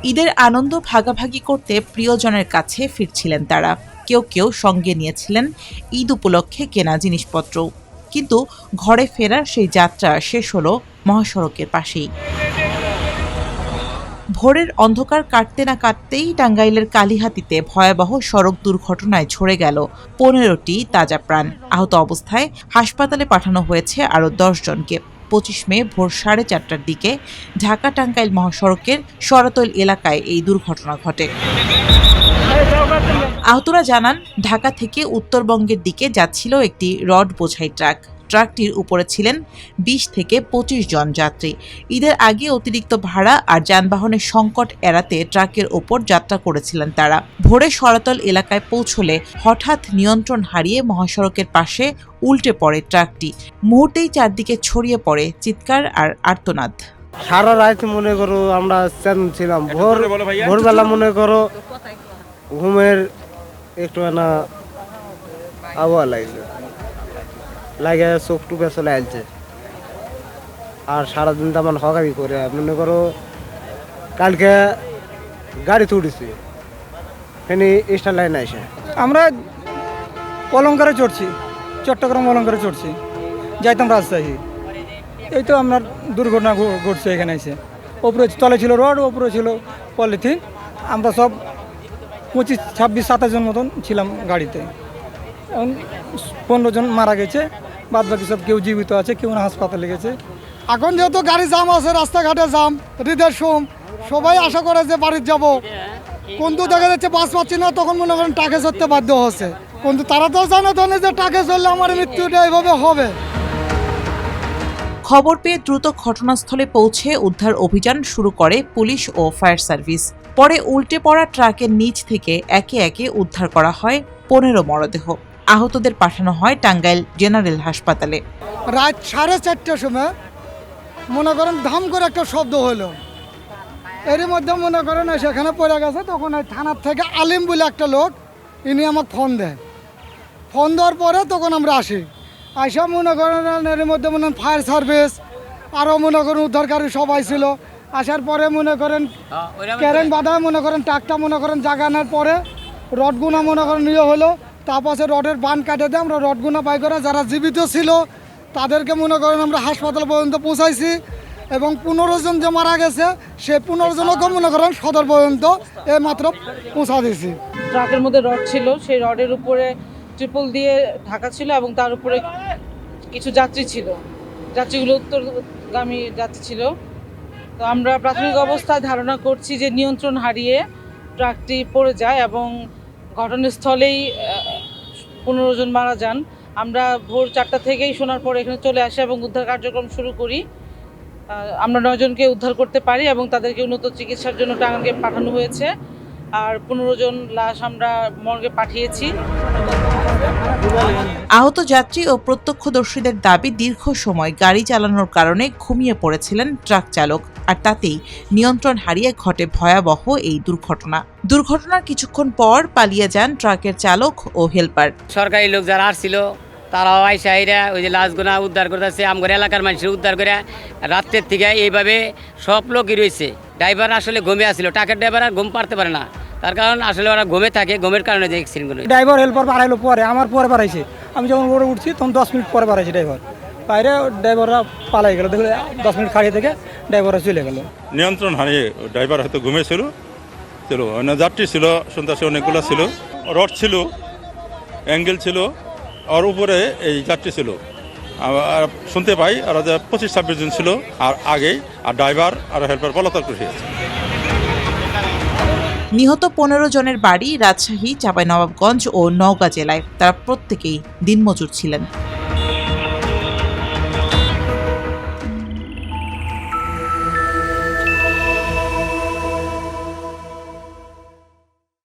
ঈদের আনন্দ ভাগাভাগি করতে প্রিয়জনের কাছে ফিরছিলেন তারা। কেউ কেউ সঙ্গে নিয়েছিলেন ঈদ উপলক্ষে কেনা জিনিসপত্র। কিন্তু ঘরে ফেরার সেই যাত্রা শেষ হলো মহাসড়কের পাশেই। ভোরের অন্ধকার কাটতে না কাটতেই টাঙ্গাইলের কালিহাতীতে ভয়াবহ সড়ক দুর্ঘটনায় ঝরে গেল ১৫টি তাজা প্রাণ। আহত অবস্থায় হাসপাতালে পাঠানো হয়েছে আরও ১০ জনকে। ২৫ মে ভোর ৪:৩০টার দিকে ঢাকা টাঙ্গাইল মহাসড়কের সরাতল এলাকায় এই দুর্ঘটনা ঘটে। আহতরা জানান, ঢাকা থেকে উত্তরবঙ্গের দিকে যাচ্ছিল একটি রড বোঝাই ট্রাক। ট্রাকটির উপরে ছিলেন ২০ থেকে ২৫ জন যাত্রী। ঈদের আগে অতিরিক্ত ভাড়া আর যানবাহনের সংকট এড়াতে ট্রাকের ওপর যাত্রা করেছিলেন তারা। ভোরে সরাতল এলাকায় পৌঁছলে হঠাৎ নিয়ন্ত্রণ হারিয়ে মহাসড়কের পাশে উল্টে পড়ে ট্রাকটি। মুহূর্তেই চারদিকে ছড়িয়ে পড়ে চিৎকার আর আর্তনাদ। সারা রাত মনে করো আমরা ছিলাম, ভোরবেলা মনে করো ঘুমের একটু না আবহাওয়া লাগে চোখ টুকে চলে আসছে। আর সারাদিন তো আমার হকামি করে মনে করো কালকে গাড়ি তুলেছি ফেনি স্টার লাইন আসে। আমরা অলঙ্কারে চড়ছি, চট্টগ্রাম অলঙ্কারে চড়ছি, যাইতাম রাজশাহী। এই তো আপনার দুর্ঘটনা ঘটছে এখানে এসে। ওপরে তলে ছিল রড, ওপরে ছিল পলিথিন। আমরা সব 25, 26, 27 জন মতন ছিলাম গাড়িতে। এখন 15 জন মারা গেছে, বাদ বাকি সব কেউ জীবিত আছে, কেউ না হাসপাতালে গেছে। এখন যেহেতু গাড়ি জাম আছে, রাস্তাঘাটে জাম, ঈদের সোম, সবাই আশা করে যে বাড়িতে যাব। কিন্তু দেখা যাচ্ছে বাস পাচ্ছি না, তখন মনে করেন টাকে চড়তে বাধ্য হচ্ছে। কিন্তু তারা তো জানে যে টাকে চললে আমার মৃত্যুটা এইভাবে হবে। খবর পেয়ে দ্রুত ঘটনাস্থলে পৌঁছে উদ্ধার অভিযান শুরু করে পুলিশ ও ফায়ার সার্ভিস। পরে উল্টে পড়া ট্রাকের নিচ থেকে একে একে উদ্ধার করা হয় 15 মরদেহ। আহতদের পাঠানো হয় টাঙ্গাইল জেনারেল হাসপাতালে। রাত 4:30টার সময় মনে করেন ধাম করে একটা শব্দ হলো। এর মধ্যে মনে করেন সেখানে পড়ে গেছে। তখন ওই থানার থেকে আলিম বলে একটা লোক, ইনি আমাকে ফোন দেয়। ফোন দেওয়ার পরে তখন আমরা আসি। আইসা মনে করেন এর মধ্যে মনে করেন ফায়ার সার্ভিস আরও মনে করেন উদ্ধারকারী সবাই ছিল। আসার পরে মনে করেন ক্যারেন বাঁধা মনে করেন ট্রাকটা মনে করেন জাগানোর পরে রডগুনা মনে করেন নিয়ে হলো। তারপরে রডের বান কাটে দিয়ে আমরা রডগুনা বাই করে যারা জীবিত ছিল তাদেরকে মনে করেন আমরা হাসপাতাল পর্যন্ত পৌঁছাইছি। এবং 15 জন যে মারা গেছে সে 15 জনকে মনে করেন সদর পর্যন্ত মাত্র পৌঁছা দিয়েছি। ট্রাকের মধ্যে রড ছিল, সেই রডের উপরে ট্রিপল দিয়ে ঢাকা ছিল এবং তার উপরে কিছু যাত্রী ছিল। যাত্রীগুলো উত্তরগামী যাত্রী ছিল। তো আমরা প্রাথমিক অবস্থায় ধারণা করছি যে নিয়ন্ত্রণ হারিয়ে ট্রাকটি পড়ে যায় এবং ঘটনাস্থলেই 15 জন মারা যান। আমরা ভোর 4টা থেকেই শোনার পর এখানে চলে আসি এবং উদ্ধার কার্যক্রম শুরু করি। আমরা 9 জনকে উদ্ধার করতে পারি এবং তাদেরকে উন্নত চিকিৎসার জন্য টাঙ্গাইলে পাঠানো হয়েছে। আর 15 জন লাশ আমরা মর্গে পাঠিয়েছি। আহত যাত্রী ও প্রত্যক্ষদর্শীদের দাবি, দীর্ঘ সময় গাড়ি চালানোর কারণে ঘুমিয়ে পড়েছিলেন ট্রাক চালক, আর তাতেই নিয়ন্ত্রণ হারিয়ে ঘটে ভয়াবহ এই দুর্ঘটনা। দুর্ঘটনার কিছুক্ষণ পর পালিয়ে যান ট্রাকের চালক ও হেল্পার। সরকারি লোক যারা আসছিল তারাও আইসা ওই যে লাশগুনা উদ্ধার করতেছে। আমার এলাকার মানুষের উদ্ধার করে রাত্রের থেকে এইভাবে সব লোকই রয়েছে। ড্রাইভার আসলে ঘুমে আসছিল, ট্রাকের ড্রাইভার আর ঘুম পারতে পারে না, তার কারণ আসলে ওরা ঘুমে থাকে, ঘুমের কারণে যে অ্যাক্সিডেন্টগুলো। ড্রাইভার হেল্পার বাড়াইলো পরে, আমার পরে বাড়াইছে। আমি যখন রোডে উঠছি তখন 10 মিনিট পরে বাড়াইছে ড্রাইভার। বাইরে ড্রাইভাররা পালাই গেল, দেখলে 10 মিনিট খাড়িয়ে থেকে ড্রাইভাররা চলে গেল। নিয়ন্ত্রণ হারিয়ে ড্রাইভার হয়তো ঘুমিয়েছিল, অন্য যাত্রী ছিল, সন্ত্রাসী অনেকগুলো ছিল, রড ছিল, অ্যাঙ্গেল ছিল, আর উপরে এই যাত্রী ছিল। শুনতে পাই আর 25-26 জন ছিল আর আগেই, আর ড্রাইভার আর হেল্পার পলাতক করেছে। নিহত 15 জনের বাড়ি রাজশাহী, চাঁপাইনবাবগঞ্জ ও নওগাঁ জেলায়। তারা প্রত্যেকেই দিনমজুর ছিলেন।